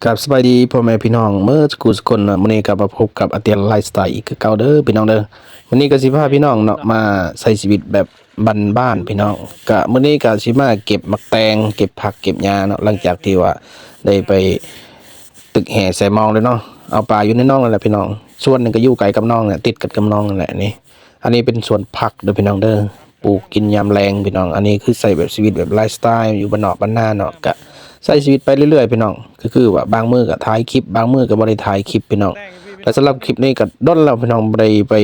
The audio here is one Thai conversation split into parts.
กับสบายดีพ่อแม่พี่น้องเมื่อสกูสคนมื้อนี้ก็มาพบกับอาเตียนไลฟ์สไตล์อีกคือเก่าเด้อพี่น้องเด้อมื้อนี้ก็สิพาพี่น้องเนาะมาใช้ชีวิตแบบบ้านๆพี่น้องก็มื้อนี้ก็สิมาเก็บมักแตงเก็บผักเก็บหญ้าเนาะหลังจากที่ว่าได้ไปตึกแห่ใส่มองเลยเนาะเอาปลาอยู่ในน่องนั่นแหละพี่น้องส่วนหนึงก็อยู่ไกลกับน้องเนี่ยติดกับน้องนั่นแหละนี่อันนี้เป็นสวนผักเด้อพี่น้องเด้อปลูกกินยามแลงพี่น้องอันนี้คือใส่แบบชีวิตแบบไลฟ์สไตล์อยู่บ้านนอกบ้านนาเนาะก็ใช้ชีวิตไปเรื่อยๆพี่น้องคือว่าบางมื้อก็ถ่ายคลิปบางมื้อก็บ่ได้ถ่ายคลิปพี่น้องและสำหรับคลิปนี้ก็ด้นแล้วพี่น้องบ่ได้ไป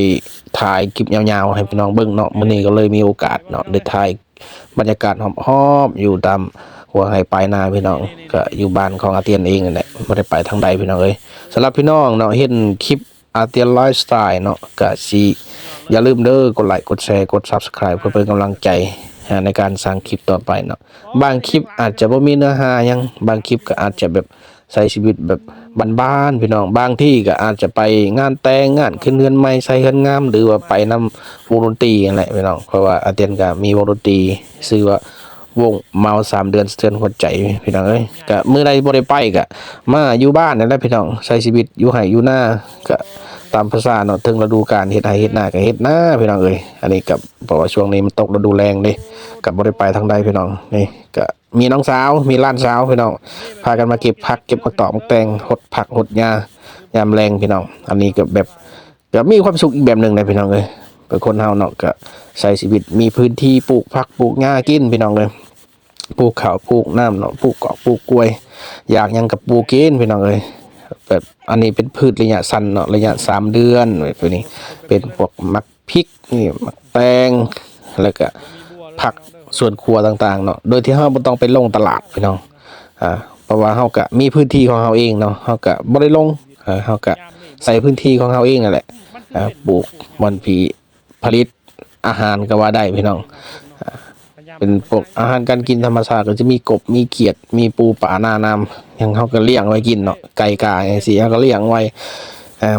ถ่ายคลิปยาวๆให้พี่น้องเบิ่งเนาะมื้อนี้ก็เลยมีโอกาสเนาะได้ถ่ายบรรยากาศหอมๆอยู่ตามหัวไร่ปลายนาพี่น้องก็อยู่บ้านของอาเตียนเองนั่นแหละบ่ได้ไปทางใดพี่น้องเอ้ยสำหรับพี่น้องเนาะเห็นคลิปอาเตียนไลฟ์สไตล์เนาะก็สิอย่าลืมเด้อกดไลค์กดแชร์กด Subscribe เพื่อเป็นกำลังใจในการสร้างคลิปต่อไปเนาะบางคลิปอาจจะบ่มีเนื้อหาหยังบางคลิปก็อาจจะแบบใช้ชีวิตแบบบ้านๆพี่น้องบางที่ก็อาจจะไปงานแต่งงานขึ้นเรือนใหม่ใส่เรือนงามหรือว่าไปนำวงดนตรีนั่นแหละพี่น้องเพราะว่าอาเตียนก็มีวงดนตรีชื่อว่าวงเมา3เดือนสะเทือนหัวใจพี่น้องเอ้ยก็มื้อใดบ่ได้ไปก็มาอยู่บ้านนั่นแหละพี่น้องใช้ชีวิตอยู่ไร่อยู่นาก็ตามภาษาเนาะถึงฤดูกาลเฮ็ดไร่เฮ็ดนาก็เฮ็ดนาพี่น้องเอ้ยอันนี้ก็เพราะว่าช่วงนี้มันตกฤดูแล้งเด้ก็บ่ได้ไปทางใดพี่น้องนี่ก็มีน้องสาวมีหลานสาวพี่น้องพากันมาเก็บผักเก็บมะตอกมะแตงหดผักหดหญ้ายามแลงพี่น้องอันนี้ก็แบบก็มีความสุขอีกแบบนึงเลยพี่น้องเอ้ยเป็นคนเฮาเนาะก็ใช้ชีวิตมีพื้นที่ปลูกผักปลูกหญ้ากินพี่น้องเอ้ยปลูกข้าวปลูกน้ำเนาะปลูกกอกปลูกกล้วยอยากหยังกับปลูกกินพี่น้องเอ้ยแบบอันนี้เป็นพืชระยะสั้นเนาะระยะ3เดือนแบบนี้เป็นพวกมักพริกนี่มักแตงแล้วก็ผักส่วนครัวต่างๆเนาะโดยที่เฮาบ่ต้องไปลงตลาดพี่น้องเพราะว่าเฮาก็มีพื้นที่ของเฮาเองเนาะเฮาก็บ่ได้ลงเฮาก็ใส่พื้นที่ของเฮาเองนั่นแหละปลูกมันผีผลิตอาหารก็ว่าได้พี่น้องเป็นพวกอาหารการกินธรรมชาติก็จะมีกบมีเขียดมีปูปลาหน้าน้ำอย่างเฮาก็เลี้ยงไว้กินเนาะไก่กาจังซี่เฮาก็เลี้ยงไว้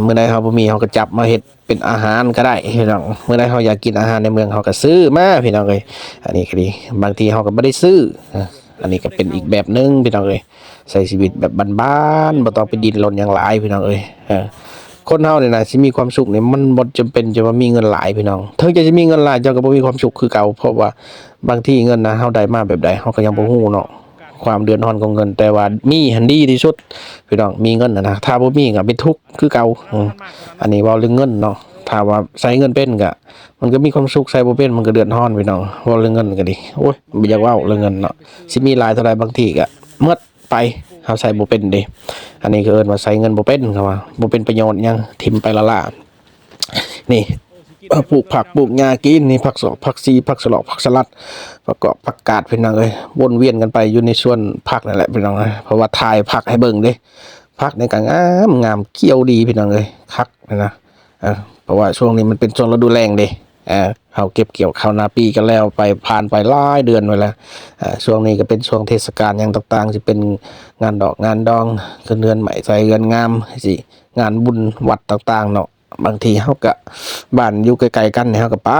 มื้อใดเฮาบ่มีเฮาก็จับมาเฮ็ดเป็นอาหารก็ได้พี่น้องมื้อใดเฮาอยากกินอาหารในเมืองเฮาก็ซื้อมาพี่น้องเอ้ยอันนี้ก็ดีบางทีเฮาก็บ่ได้ซื้ออันนี้ก็เป็นอีกแบบนึงพี่น้องเอ้ยใช้ชีวิตแบบบ้านๆบ่ต้องไปดิ้นรนหยังหลายพี่น้องเอ้ยคนเฮานี่น่ะสิมีความสุขนี่มันบ่จำเป็นจะว่ามีเงินหลายพี่น้องถึงจะมีเงินหลายเจ้าก็บ่มีความสุขคือเก่าเพราะว่าบางทีเงินนะเฮาได้มาแบบใดเฮาก็ยังบ่ฮู้เนาะความเดือดร้อนของเงินแต่ว่ามีหันดีที่สุดพี่น้องมีเงินนะถ้าบ่มีก็เป็นทุกข์คือเก่าอันนี้เว้าเรื่องเงินเนาะถ้าว่าใช้เงินเป็นก็มันก็มีความสุขใช้บ่เป็นมันก็เดือดร้อนพี่น้องเว้าเรื่องเงินก็ดีโอ้ยบ่อยากเว้าเรื่องเงินเนาะสิมีหลายเท่าใดบางทีก็หมดไปเฮาใช้บ่เป็นเด้อันนี้ก็เอิ้นว่าใช้เงินบ่เป็นครับว่าบ่เป็นประโยชน์หยังทิ่มไปละล่ะนี่ปลูกผักปลูกหญ้ากินนี่ผักสอกผักซีผักสลอกผักสลัดประกอบผักกาดพี่น้องเอ้ยวนเวียนกันไปอยู่ในสวนผักนั่นแหละพี่น้องเพราะว่าถ่ายผักให้เบิ่งเด้ผักในก็งามเขียวดีพี่น้องเอ้ยคักนะเพราะว่าช่วงนี้มันเป็นช่วงฤดูแล้งเด้เฮาเก็บเกี่ยวข้าวนาปีกันแล้วไปผ่านไปหลายเดือนไว้แล้วช่วงนี้ก็เป็นช่วงเทศกาลหยังต่างๆสิเป็นงานดอกงานดองขึ้นเรือนใหม่ใส่เรือนงามสิงานบุญวัดต่างๆเนาะบางทีเฮาก็บ้านอยู่ไกลๆกันเฮาก็ไป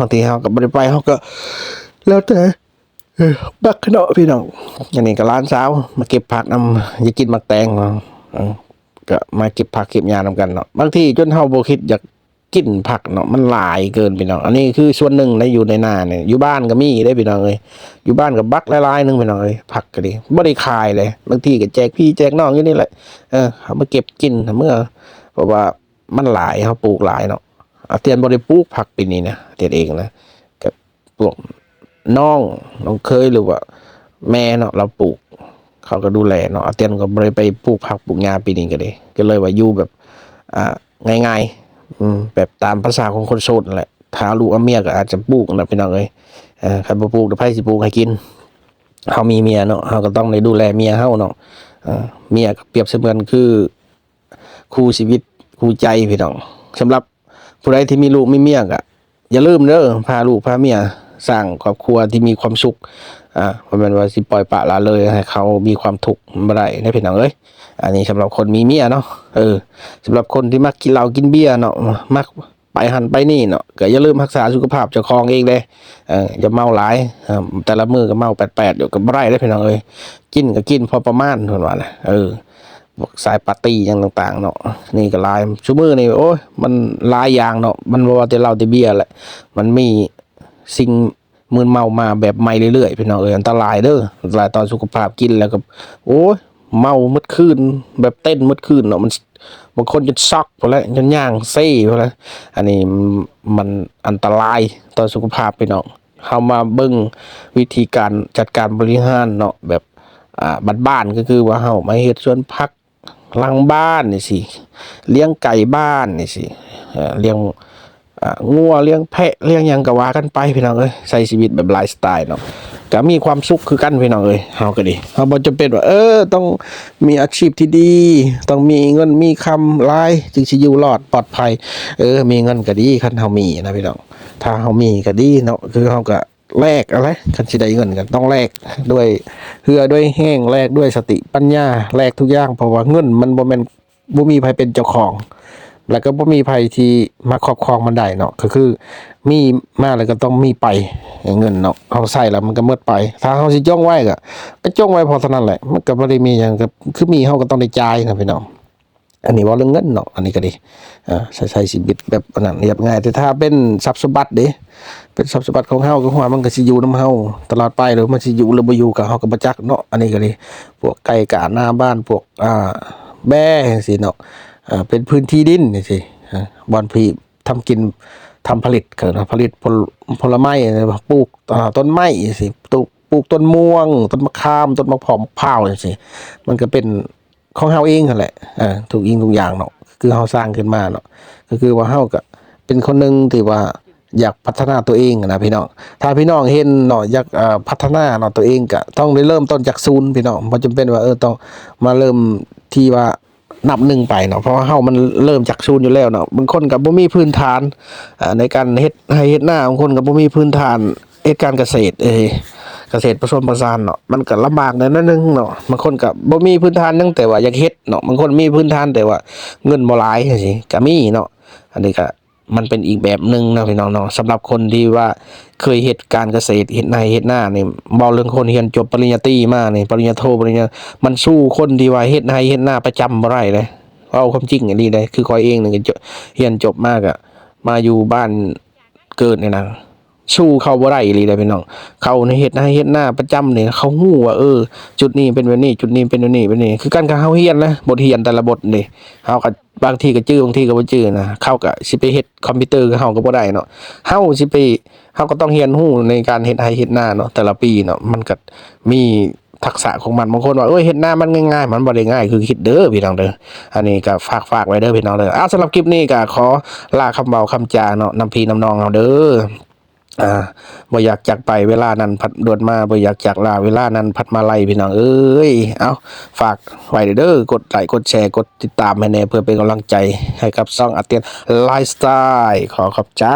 บางทีเฮาก็บ่ได้ไปเฮาก็แล้วแต่บักเนาะพี่น้องอย่างนี้ก็หลานสาวมาเก็บผักนำอยากกินมักแตงก็มาเก็บผักเก็บหญ้านำกันเนาะบางทีจนเฮาบ่คิดอยากกินผักเนาะมันหลายเกินพี่น้องอันนี้คือส่วนหนึ่งในอยู่ในนาเนี่ยอยู่บ้านก็มีได้พี่น้องเอ้ยอยู่บ้านก็บักหลายๆนึงพี่น้องเอ้ยผักก็ดีบ่ได้ขายเลยบางทีก็แจกพี่แจกน้องอยู่นี่แหละเอามาเก็บกินเมื่อเพราะว่ามันหลายเขาปลูกหลายเนาะเตียนบ่ได้ปลูกผักปีนี้นะเตียนเองนะกับพวกน้องเคยหรือว่าแม่เนาะเราปลูกเขาก็ดูแลเนาะเตียนก็บ่ได้ไปปลูกผักปลูกหญ้าปีนี้ก็เลยว่าอยู่แบบง่ายๆแบบตามภาษาของคนโสดนั่นแหละถ้าลูกเอาเมียก็อาจจะปลูกนะพี่น้องเอ้ยคันบ่ปลูกเดี๋ยวไผสิปลูกให้กินเฮามีเมียเนาะเฮาก็ต้องได้ดูแลเมียเฮาเนาะเมียก็เปรียบเสมือนคือคู่ชีวิตคู่ใจพี่น้องสำหรับผู้ใดที่มีลูกมีเมียก็อย่าลืมเด้อพาลูกพาเมีย สร้างครอบครัวที่มีความสุขบ่แม่นว่าสิปล่อยปละละเลยให้เขามีความทุกข์บ่ได้นะพี่น้องเอ้ยอันนี้สำหรับคนมีเมียเนาะสำหรับคนที่มักกินเหล้ากินเบียร์เนาะมักไปหันไปนี่เนาะก็อย่าลืมรักษาสุขภาพเจ้าของเองเด้อย่าเมาหลายแต่ละมื้อก็เมาแปดๆเดี๋ยวก็บ่ได้เด้อพี่น้องเอ้ยกินก็กินพอประมาณเพิ่นว่านะพวกสายปาร์ตี้อย่างต่างๆเนาะนี่ก็หลายซุมื้อนี่โอ้ยมันหลายอย่างเนาะมันบ่ว่าแต่เหล้าแต่เบียร์แหละมันมีสิ่งมึนเมามาแบบใหม่เรื่อยๆพี่น้องอันตรายเด้ออันตรายต่อสุขภาพกินแล้วก็โอ้ยเมาหมดคืนแบบเต้นหมดคืนเนาะมันบางคนจะช็อกพอแล้วจนย่างเซ่พอแล้วอันนี้มันอันตรายต่อสุขภาพพี่น้องเฮามาเบิ่งวิธีการจัดการบริหารเนาะแบบบ้านๆก็คือว่าเฮามาเฮ็ดสวนผักหลังบ้านนี่สิเลี้ยงไก่บ้านนี่สิเลี้ยงงัวเลี้ยงแพะเลี้ยงหยังก็ว่ากันไปพี่น้องเอ้ยใช้ชีวิตแบบไลฟ์สไตล์เนาะก็มีความสุขคือกันพี่น้องเอ้ยเฮาก็ดีเฮาบ่จำเป็นว่าต้องมีอาชีพที่ดีต้องมีเงินมีคำหลายจึงสิอยู่รอดปลอดภัยมีเงินก็ดีคันเฮามีนะพี่น้องถ้าเฮามีก็ดีเนาะคือเฮาก็แลกอะไรคันสิได้เงินกันต้องแลกด้วยเหือด้วยแห้งแลกด้วยสติปัญญาแลกทุกอย่างเพราะว่าเงินมันบ่แม่นบ่มีไผเป็นเจ้าของแล้วก็บ่มีไผที่มาครอบครองมันได้เนาะก็คือมีมาแล้วก็ต้องมีไปเงินเนาะเฮาใช้แล้วมันก็หมดไปถ้าเฮาสิจ้องไว้ก็จ้องไว้พอเท่านั้นแหละมันก็บ่ได้มีหยังก็คือมีเฮาก็ต้องได้จ่ายนะพี่น้องอันนี้เว้าเรื่องเงินเนาะอันนี้ก็ดีใช้ชีวิตแบบอันนั้นเรียบง่ายแต่ถ้าเป็นทรัพย์สมบัติเด้เป็นทรัพย์สมบัติของเฮาก็ว่ามันก็สิอยู่นำเฮาตลอดไปหรือมันสิอยู่หรือบ่อยู่ก็เฮาก็บ่จักเนาะอันนี้ก็ดีพวกไก่กาหน้าบ้านพวกแบ้จังซี่เนาะเป็นพื้นที่ดินนี่สิบ่อนที่ทำกินทำผลิตเกิดผลิตผลไม้ปลูกต้นไม้สิปลูกต้นม่วงต้นมะขามต้นมะพร้าวมะพร้าวจังซี่มันก็เป็นของเฮาเองนั่นแหละทุกอย่างเนาะคือเฮาสร้างขึ้นมาเนาะก็คือว่าเฮาก็เป็นคนหนึงที่ว่าอยากพัฒนาตัวเองนะพี่น้องถ้าพี่น้องเห็นเนาะอยากพัฒนาเนาะตัวเองก็ต้องได้เริ่มต้นจากศูนย์พี่น้องบ่จำเป็นว่าต้องมาเริ่มที่ว่านับหนึ่งไปเนาะเพราะว่าเฮามันเริ่มจากศูนย์อยู่แล้วเนาะบางคนก็บ่มีพื้นฐานในการเฮ็ดไร่เฮ็ดนาบางคนก็บ่มีพื้นฐานเฮ็ดการเกษตรเกษตรผสมผสานเนาะมันก็ลำบากแน่นึงเนาะบางคนก็บ่มีพื้นฐานนึงแต่ว่าอยากเฮ็ดเนาะบางคนมีพื้นฐานแต่ว่าเงินบ่หลายจังซี่ก็มีเนาะอันนี้ก็มันเป็นอีกแบบนึงนะพี่น้องเนาะสำหรับคนที่ว่าเคยเฮ็ดการเกษตรเฮ็ดไร่เฮ็ดนานี่เว้าเรื่องคนเรียนจบปริญญาตรีมานี่ปริญญาโทปริญญามันสู้คนที่ว่าเฮ็ดไร่เฮ็ดนาประจำบ่ได้เลยเอาความจริงอันนี้เลยคือข้อยเองนี่ก็เรียนจบมากอะมาอยู่บ้านเกิดนี่นะสู้เขาบ่ได้อีหลีเด้อพี่น้องเขาในเฮ็ดนาประจำนี่เขาฮู้ว่าจุดนี้เป็นแบบนี้จุดนี้เป็นแบบนี้คือกันกับเฮาเรียนนะบทเรียนแต่ละบทนี่เฮาก็บางทีก็จื้อบางทีก็บ่จื้อนะเขาก็สิไปเฮ็ดคอมพิวเตอร์กับเฮาก็บ่ได้เนาะเฮาสิไปเฮาก็ต้องเรียนรู้ในการเฮ็ดเฮ็ดนาเนาะแต่ละปีเนาะมันก็มีทักษะของมันบางคนว่าเฮ็ดนามันง่ายๆมันบ่ได้ง่ายคือคิดเด้อพี่น้องเด้ออันนี้ก็ฝากไว้เด้อพี่น้องเด้อสำหรับคลิปนี้ก็ขอลาคำเว้าคำจาเนาะนำพี่นำน้องเฮาเด้อบ่อยากจากไปเวลานั้นพัดด่วนมาบ่อยากจากลาเวลานั้นพัดมาไล่พี่น้องเอ้ยเอาฝากไว้เด้อกดไลค์กดแชร์กดติดตามให้แน่เพื่อเป็นกำลังใจให้กับช่องอาเตียนไลฟ์สไตล์ขอขอบใจ